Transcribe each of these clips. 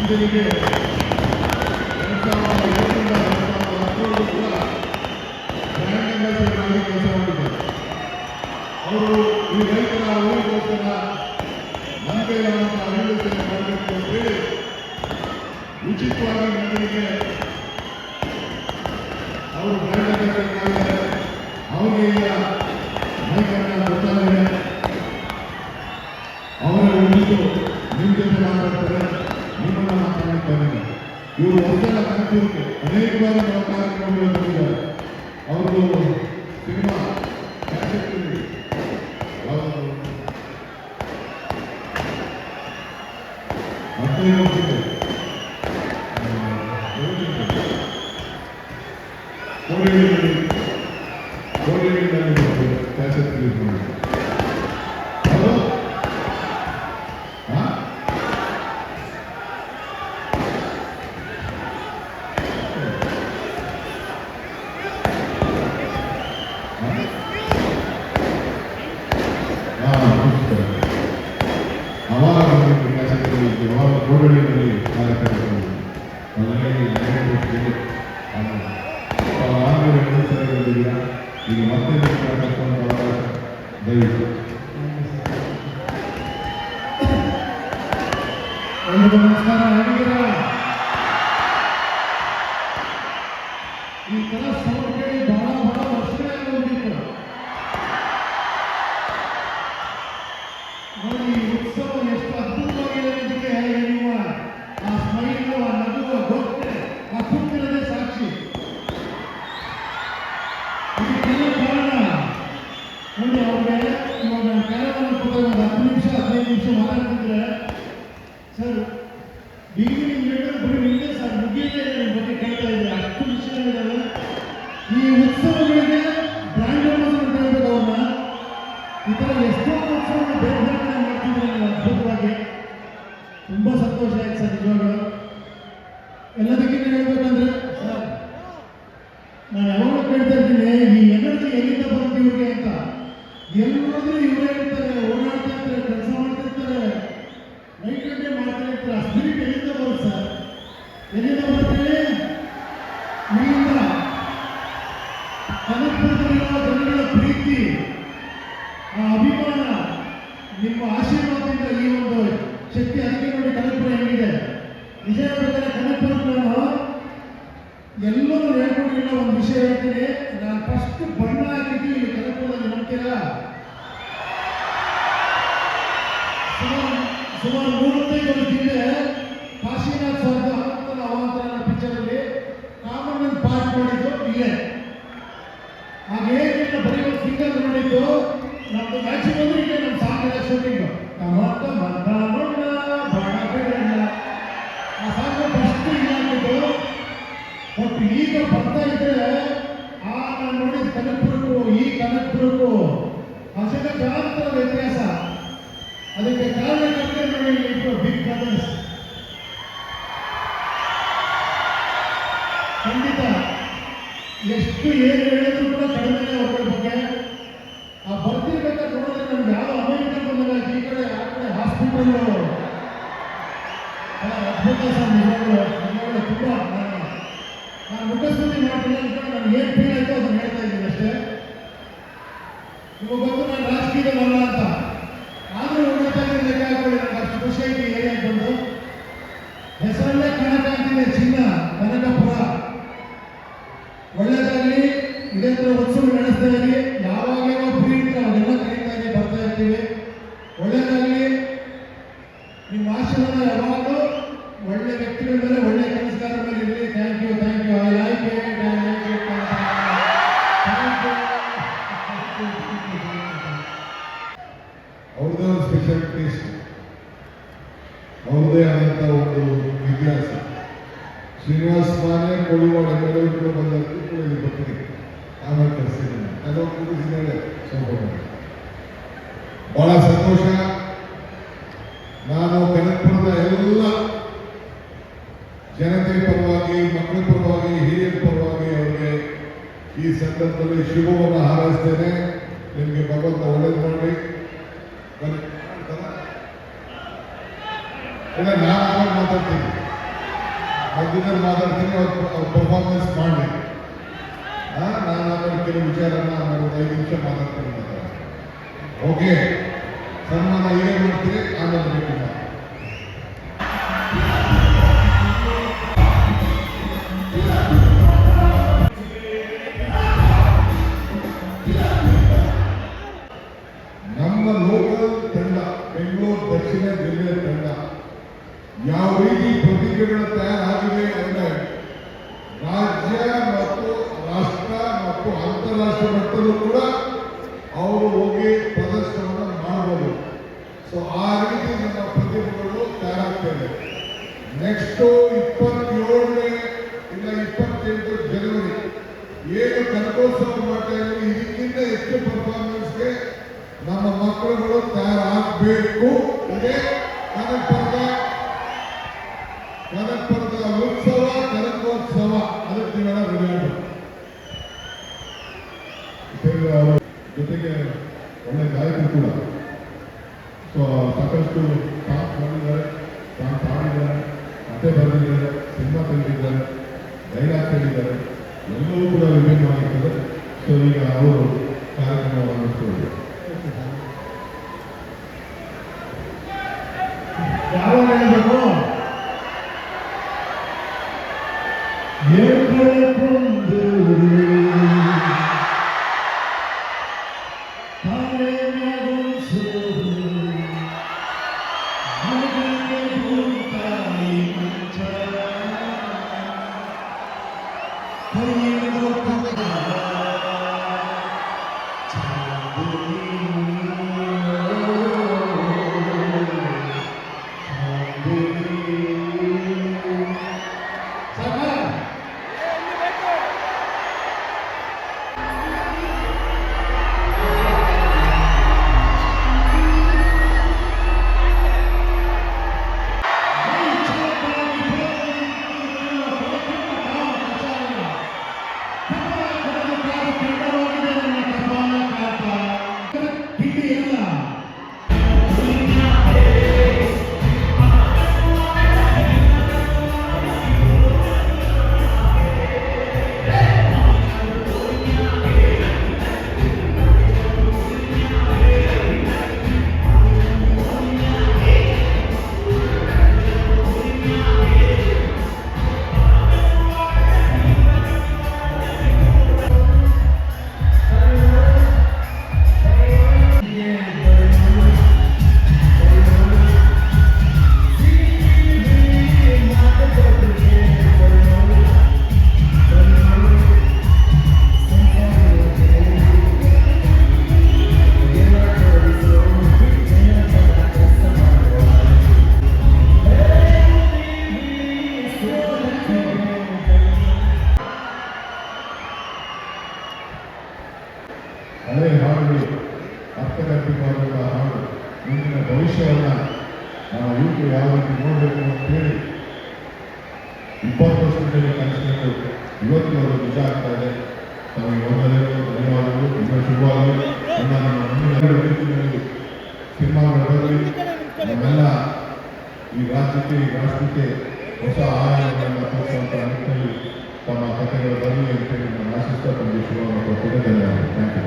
ಇದರಿಗೆ 2007ರಿಂದ 2010 ಕೂಡ brand ambassador ಆಗಿ ಕೆಲಸ ಮಾಡಿದ್ದಾರೆ. ಅವರು ಈ ರೈತರ ಊರಿಗೋಸ್ಕರ ನಮ್ಮ ಕೈಲಾದಂಥ ಅಭಿವೃದ್ಧಿ ಮಾಡಬೇಕು ಅಂತ ಹೇಳಿ ಉಚಿತವಾಗಿ ಜನರಿಗೆ ಅವರು ಬ್ರ್ಯಾಂಡ್ ಅಂಬಾಸಿಡರ್ ಆಗಿದ್ದಾರೆ. ಅವರಿಗೆ ಈಗ ಮೈಕನ್ನ ಗೊತ್ತಾಗಿದೆ. ಅವರ ಉಳಿದು ನಿಮ್ಮ ಜೊತೆ ಮಾತಾಡ್ತಾರೆ, ನಿಮ್ಮನ್ನ ಮಾತಾಡ್ತಾರೆ. ಇವರು ಹೊಸದ ಕಾನ್ಪುರಕ್ಕೆ ಅನೇಕ ಬಾರಿ ನಾವು ಕಾರ್ಯಕ್ರಮಗಳು ಬಂದಿದ್ದಾರೆ. ಅವ್ರದ್ದು ಸಿನಿಮಾ ಕ್ಯಾಸೆಟ್ ರಿಲೀಸ್ ಮಾಡಿದ್ದಾರೆ. ಕೋಡಳ್ಳಿನಲ್ಲಿ ಕಾರ್ಯಕ್ರಮಗಳು ಈಗ ಮತ್ತೆ ದಯವಿಟ್ಟು ನಮಸ್ಕಾರ. ಈ ತರ ಸಮರ್ಪಣೆ ಬಹಳ ವರ್ಷಗಳೇ ಹೋಗಿತ್ತು. ನೋಡಿ, ಈ ಉತ್ಸವ ಎಷ್ಟು ಅದ್ಭುತವಾಗಿದೆ ಅನ್ನೋದಕ್ಕೆ ನಿಮ್ಮ ಆ ಸ್ಮೈಲು, ಆ ನಗುವ ಗೊತ್ತೆ, ಆ ಕುಂತಿರದೇ ಸಾಕ್ಷಿ. ಇದಕ್ಕೆಲ್ಲ ಕಾರಣ ನೋಡಿ, ಅವ್ರಿಗೆ ಇವಾಗ ನಾನು ಕಾರ್ಯಕ್ರಮ ಕೂಡ ಒಂದು 10 ನಿಮಿಷ 15 ನಿಮಿಷ ಮಾತಾಡ್ತಿದ್ರೆ ಸರ್ ಬಿಗಿನಿಂಗ್ ಹೇಳಿದ್ರೆ ಬರೀ ನಿಮಗೆ ಸರ್ ಮುಗಿಯದೇ ನಿಮ್ಮ ಬಗ್ಗೆ ಕೇಳ್ತಾ ಇದ್ದಾರೆ. ಅಷ್ಟು ವಿಷಯಗಳಿದ್ದಾವೆ. ಈ ಉತ್ಸವಗಳಿಗೆ ಬ್ರ್ಯಾಂಡ್ ಅಂಬಾಸಿಡರ್ ಅಂತ ಹೇಳ್ಬೋದು. ಅವ್ರನ್ನ ಈ ಥರ ಎಷ್ಟೋ ಉತ್ಸವಗಳು ಬೇರೆ ಬೇರೆ ಕಡೆ ಮಾಡ್ತಿದ್ರೆ ನೀವು ಅದ್ಭುತವಾಗಿ ತುಂಬ ಸಂತೋಷ ಆಯ್ತು ಸರ್. ನಿಜವಾಗ್ಲೂ ಎಲ್ಲದಕ್ಕಿಂತ ಹೇಳ್ಬೇಕಂದ್ರೆ ಸರ್, ನಾನು ಯಾವಾಗಲೂ ಕೇಳ್ತಾ ಇದ್ದೀನಿ, ಈ ಎನರ್ಜಿ ಎಲ್ಲಿಂದ ಬರುತ್ತೆ ಇವ್ರಿಗೆ ಅಂತ. ಎಲ್ಲರೂ ಇವರೇ ಇರ್ತಾರೆ, ಓಡಾಡ್ತಾ ಇರ್ತಾರೆ, ಕೆಲಸ ಮಾಡ್ತಿರ್ತಾರೆ, ನೈಟ್ ಗಂಟೆ ಮಾಡ್ತಾ ಇರ್ತಾರೆ. ಆ ಸ್ಪಿರಿಟ್ ಎಲ್ಲಿಂದ ಬರುತ್ತೆ ಸರ್? ಎಲ್ಲಿಂದ ಬರುತ್ತೆ? ನಿಮ್ಮಿಂದ ಕನಕಪುರದಲ್ಲಿರುವ ಜನಗಳ ಪ್ರೀತಿ, ಆ ಅಭಿಮಾನ, ನಿಮ್ಮ ಆಶೀರ್ವಾದದಿಂದ ಈ ಒಂದು ಶಕ್ತಿ. ಅದಕ್ಕೆ ನೋಡಿ ಕನಕಪುರ ಹೆಂಗಿದೆ. ನಿಜ ಹೇಳ್ಬೇಕಾದ್ರೆ ಕನಕಪುರಕ್ಕೆ ನಾನು ಎಲ್ಲರೂ ಹೇಳ್ಕೊಂಡಿಲ್ಲ ಒಂದು ವಿಷಯ ಹೇಳ್ತೀನಿ. ನಾನು ಫಸ್ಟ್ ಬಣ್ಣ ಹಾಕಿದ್ದು ಇಲ್ಲಿ ಕನಕಪುರದಲ್ಲಿ ನಂಬ್ತೀರಾ? ಸುಮಾರು 35 ವರ್ಷ ಹಿಂದೆ ಕಾಶಿನಾಥ್ ಸರ್ದು ಅವಾಂತರ ಅವಾಂತರ ಪಿಕ್ಚರಲ್ಲಿ ಕಾಮನ್ ಪಾಠ ಮಾಡಿದ್ದು ಇಲ್ಲೇ. ಹಾಗೇನಿಲ್ಲ, ಬರೀ ಒಂದು ಸಿಂಗಲ್ ನೋಡಿದ್ದು. ನಮ್ದು ಮ್ಯಾಕ್ಸಿಮಮ್ ಇದೆ, ನಮ್ಮ ಸಾಂಗ್ ಶೂಟಿಂಗ್ ಟಮಾಟ ಮಣ್ಣ ಮಣ್ಣ ಬಣ್ಣ ಬೇಡ ಆ ಸಾಂಗ್ ಫಸ್ಟ್ ಇಲ್ಲ ಅಂದ್ಬಿಟ್ಟು. ಬಟ್ ಈಗ ಬರ್ತಾ ಇದ್ರೆ ನಾನು ನೋಡಿದ ಕನಕಪುರಕ್ಕೂ ಈ ಕನಕಪುರಕ್ಕೂ ಅಜಗಜಾಂತರ ವ್ಯತ್ಯಾಸ. ಅದಕ್ಕೆ ಕಾರಣಕ್ಕೆ ನೋಡಿ ಬಿಗ್ ಬ್ರದರ್ಸ್. ಖಂಡಿತ ಎಷ್ಟು ಏನು ಹೇಳಿದ್ರು ಕೂಡ ಕಡಿಮೆ ಅವ್ರ ಬಗ್ಗೆ. ಆ ಬರ್ತಿರ್ಬೇಕಾದ್ರೆ ನೋಡಿದ್ರೆ ನಮ್ಗೆ ಯಾವ ಅಮೆರಿಕ ಬಂದಾಗ ಈ ಕಡೆ ಆ ಕಡೆ ಹಾಸ್ಪಿಟಲ್ ಅದ್ಭುತ ಸರ್. ನಿಜವಾಗ್ಲೂ ತುಂಬ ನಾನು ಮುಖಸ್ತುತಿ ಮಾಡ್ತೀನಿ ಅಂತ ನಾನು ಏನು ಫೀಲ್ ಆಯಿತು ಅದನ್ನು ಹೇಳ್ತಾ ಇದ್ದೀನಿ ಅಷ್ಟೇ. ಇವಾಗ ಬಂದು ನಾನು ರಾಜಕೀಯದಲ್ಲ ಅಂತ ಆದರೂ ಹೋಗ್ತಾ ಇದ್ದೀನಿ. ಲೆಕ್ಕ ಹಾಕೊಳ್ಳಿ, ನನಗೆ ಅಷ್ಟು ಖುಷಿ ಆಯ್ತು ಏರಿಯಾಗೆ ಬಂದು. ಹೆಸರಲ್ಲೇ ಕಾಣಕ್ಕಾಗ್ತಿದೆ ಚಿನ್ನ ಕನಕಪುರ. ಒಳ್ಳೆದಾಗಲಿ. ಇದೇ ಥರ ಉತ್ಸವ ನಡೆಸ್ತಾ ಇರಿ. ಯಾವಾಗ ಫ್ರೀ ಇರ್ತೀರ ಅವಾಗೆಲ್ಲ ಕರೀತಾ ಇರಿ, ಬರ್ತಾ ಇರ್ತೀವಿ. ಒಳ್ಳೆದಾಗಲಿ. ನಿಮ್ಮ ಆಶೀರ್ವಾದ ಯಾವಾಗಲೂ ಒಳ್ಳೆ ವ್ಯಕ್ತಿಗಳ ಮೇಲೆ, ಒಳ್ಳೆ ಕೆಲಸಗಾರರ ಮೇಲೆ ಇರಲಿ. Thank you, thank you. I like it, I like it. ಅವ್ರದ್ದೇ ಒಂದು ಸ್ಪೆಷಲ್ ಟೇಸ್ಟ್, ಅವ್ರದ್ದೇ ಆದಂಥ ಒಂದು ಇತಿಹಾಸ. ಶ್ರೀನಿವಾಸ ಮಾನ್ಯ ಕೊಡುವಾಡ ಎಲ್ಲರೂ ಬಂದದ್ದು ಕೂಡ ಇಲ್ಲಿ ಬರ್ತೀನಿ. ಆಮೇಲೆ ಕಳಿಸಿದ್ದೀನಿ, ಕೆಲವು ಮುಗಿಸಿದ್ದಾರೆ. ಸ್ವಲ್ಪ ಬಹಳ ಸಂತೋಷ. ನಾನು ಕನಕಪುರದ ಎಲ್ಲ ಜನತೆ ಪರವಾಗಿ, ಮಕ್ಕಳ ಪರವಾಗಿ, ಹಿರಿಯರ ಪರವಾಗಿ ಅವರಿಗೆ ಈ ಸಂದರ್ಭದಲ್ಲಿ ಶುಭವನ್ನು ಹಾರೈಸ್ತೇನೆ. ನಿಮಗೆ ಭಗವಂತ ಒಳ್ಳೇದು ಮಾಡಿ. ಇಲ್ಲ, ನಾನು ಮಾತಾಡ್ತೀನಿ. ದಿನ ಮಾತಾಡ್ತೀನಿ, ಅವ್ರ ಪರ್ಫಾರ್ಮೆನ್ಸ್ ಮಾಡಿ ನಾನು ಆಮೇಲೆ ಕೆಲವು ವಿಚಾರನ ಒಂದು 5 ನಿಮಿಷ ಮಾತಾಡ್ತೀನಿ. ಓಕೆ, ಸನ್ಮಾನ ಏನೇ ಮಾಡ್ತೀರಿ ಆಮೇಲೆ ಬೇಕು. ನಮ್ಮ ಲೋಕಲ್ ತಂಡ, ಬೆಂಗಳೂರು ದಕ್ಷಿಣ ಜಿಲ್ಲೆಯ ತಂಡ ಯಾವ ರೀತಿ ಪ್ರತಿಭೆಗಳು ತಯಾರಾಗಿವೆ ಅಂದರೆ ರಾಜ್ಯ ಮತ್ತು ರಾಷ್ಟ್ರ ಮತ್ತು ಅಂತಾರಾಷ್ಟ್ರೀಯ ಮಟ್ಟದಲ್ಲೂ ಕೂಡ ಅವರು ಹೋಗಿ ಪ್ರದರ್ಶನವನ್ನು ಮಾಡಬಹುದು. ಸೊ ಆ ರೀತಿ ನಮ್ಮ ಪ್ರತಿಭೆಗಳು ತಯಾರಾಗ್ತದೆ. ನೆಕ್ಸ್ಟ್ 27ನೇ ಇಲ್ಲ 28 ಜನವರಿ ಏನು ಕನಕೋತ್ಸವ ಮಾಡ್ತಾ ಇದ್ದೀವಿ, ಇದಕ್ಕಿಂತ ಹೆಚ್ಚು ಪರ್ಫಾರ್ಮೆನ್ಸ್ಗೆ ನಮ್ಮ ಮಕ್ಕಳುಗಳು ತಯಾರಾಗಬೇಕು. ಇದೇ ಕನಕಪುರದ ಉತ್ಸವ, ಕನಕೋತ್ಸವ. ಅದಕ್ಕೆ ನೀವೆಲ್ಲ ರೆಡಿ ಆಗಬೇಕು. ಅವರ ಜೊತೆಗೆ ಒಳ್ಳೆ ಗಾಯಕರು ಕೂಡ. ಸೊ ಸಾಕಷ್ಟು ಸಾಂಗ್ ಮಾಡಿದ್ದಾರೆ, ಸಾಂಗ್ ಹಾಡಿದ್ದಾರೆ, ಕಥೆ ಬರೆದಿದ್ದಾರೆ, ಸಿನಿಮಾ ತೆಗೆದಿದ್ದಾರೆ, ಡೈಲಾಗ್ ಹೇಳಿದ್ದಾರೆ, ಎಲ್ಲವೂ ಕೂಡ ವಿಭಿನ್ನವಾಗಿರ್ತದೆ. ಸೊ ಈಗ ಅವರು ಕಾರ್ಯಕ್ರಮವನ್ನು ನಡೆಸಿದ್ದಾರೆ. ಯಾವ ಹೇಳಬೇಕು? ಹೇಳ್ಕೊಂದು ಹಳೆ ಹಾಡುಗಳು, ಅರ್ಥಗರ್ಭಿತವಾದ ಹಾಡು, ಮುಂದಿನ ಭವಿಷ್ಯವನ್ನು ನಾವು ಯುವಕರು ಯಾವ ರೀತಿ ನೋಡಬೇಕು ಅಂತ ಹೇಳಿ 20 ವರ್ಷದಲ್ಲಿ ಕನಸಿಕೊಂಡು ಇವತ್ತು ಅವರು ನಿಜ ಆಗ್ತಾ ಇದೆ. ತಮಗೆ ಮೊದಲೇ ಧನ್ಯವಾದಗಳು, ಇನ್ನೂ ಶುಭವಾಗಲಿ. ನಮ್ಮ ಮುಂದಿನ ರೀತಿಯಲ್ಲಿ ಸಿನಿಮಾಗಳಲ್ಲಿ ನಮ್ಮೆಲ್ಲ ಈ ರಾಜ್ಯಕ್ಕೆ, ಈ ರಾಷ್ಟ್ರಕ್ಕೆ ಹೊಸ ಆಯಾಮಗಳನ್ನು ತೋರಿಸುವಂಥ ನಿಟ್ಟಿನಲ್ಲಿ ತಮ್ಮ ಕಥೆಗಳು ಬರಲಿ ಅಂತೇಳಿ ನಾನು ಆಶಿಸ್ತಾ ತಮಗೆ ಶುಭವನ್ನು ಕೊಟ್ಟಿದ್ದೆ. ಧನ್ಯವಾದ. Thank you.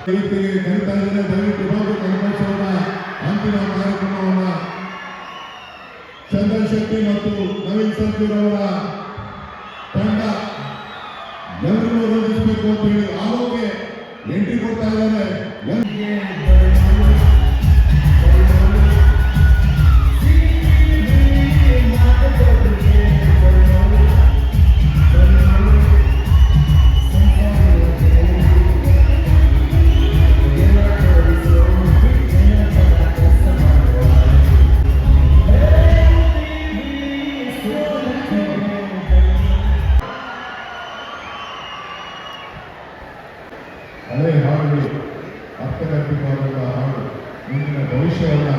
ಕರೀತಾ ಇದ್ದೇನೆ, ದಯವಿಟ್ಟು ಬಂದು ಕನಕೋತ್ಸವದ ಅಂತಿಮ ಕಾರ್ಯಕ್ರಮವನ್ನು ಚಂದನ್ ಶೆಟ್ಟಿ ಮತ್ತು ನವೀನ್ ಸಂತೂರ್ ಅವರ ತಂಡ ಎಲ್ಲರೂ ರಂಜಿಸಬೇಕು ಅಂತ ಹೇಳಿ ಆರೋಗ್ಯ ಎಂಟ್ರಿ ಕೊಡ್ತಾ ಇದ್ದಾರೆ. ಹಳೆ ಹಾಡುಗಳು, ಅರ್ಥಗರ್ಭಿತವಾದ ಹಾಡು, ಮುಂದಿನ ಭವಿಷ್ಯವನ್ನು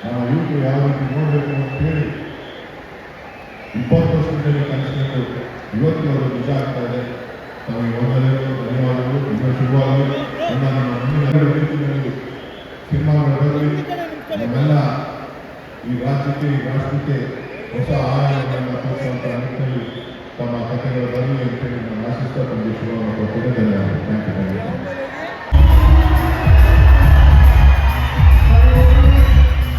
ನಾವು ಯುವಕರು ಯಾವ ರೀತಿ ನೋಡಬೇಕು ಅಂತ ಹೇಳಿ 20 ವರ್ಷದಲ್ಲಿ ಕನಸಿಕೊಂಡು ಇವತ್ತು ಅವರು ನಿಜ ಆಗ್ತಾ ಇದೆ. ತಮಗೆ ವಂದನೆಗಳು, ಧನ್ಯವಾದಗಳು, ಇನ್ನೂ ಶುಭವಾಗಲಿ. ಇನ್ನು ನಮ್ಮ ಮುಂದಿನ ರೀತಿಯಲ್ಲಿ ಸಿನಿಮಾಗಳು ಬರಲಿ, ನಮ್ಮೆಲ್ಲ ಈ ರಾಜ್ಯಕ್ಕೆ, ಈ ರಾಷ್ಟ್ರಕ್ಕೆ ಹೊಸ ಆಯಾಮಗಳನ್ನು ತೋರಿಸುವಂಥ ನಿಟ್ಟಿನಲ್ಲಿ ತಮ್ಮ ಕಥೆಗಳು ಬರಲಿ ಅಂತೇಳಿ ನಾನು ಆಶಿಸ್ತಾ ತಮಗೆ ಶುಭವನ್ನು ಕೊಟ್ಟು